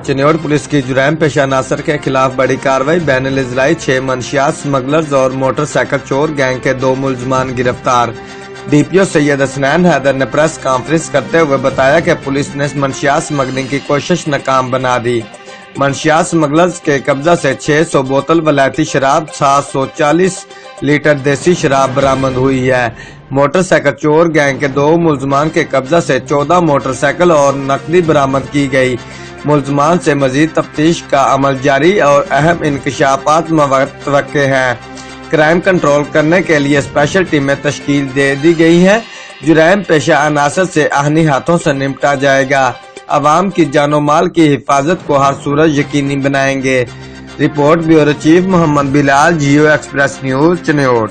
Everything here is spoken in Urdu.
چنیوٹ پولیس کی جرائم پیشہ عناصر کے خلاف بڑی کارروائی، بین الاضلاعی 6 منشیات سمگلرز اور موٹر سائیکل چور گینگ کے 2 ملزمان گرفتار۔ ڈی پی او سید حسنین حیدر نے پریس کانفرنس کرتے ہوئے بتایا کہ پولیس نے منشیات سمگلنگ کی کوشش ناکام بنا دی۔ منشیات سمگلرز کے قبضہ سے 600 بوتل ولایتی شراب، 740 لیٹر دیسی شراب برآمد ہوئی ہے۔ موٹر سائیکل چور گینگ کے 2 ملزمان کے قبضہ سے 14 موٹر سائیکل اور نقدی برآمد کی گئی۔ ملزمان سے مزید تفتیش کا عمل جاری اور اہم انکشافات متوقع ہیں۔ کرائم کنٹرول کرنے کے لیے اسپیشل ٹیمیں تشکیل دے دی گئی ہیں۔ جرائم پیشہ عناصر سے آہنی ہاتھوں سے نمٹا جائے گا۔ عوام کی جان و مال کی حفاظت کو ہر صورت یقینی بنائیں گے۔ رپورٹ بیورو چیف محمد بلال، جیو ایکسپریس نیوز، چنیوٹ۔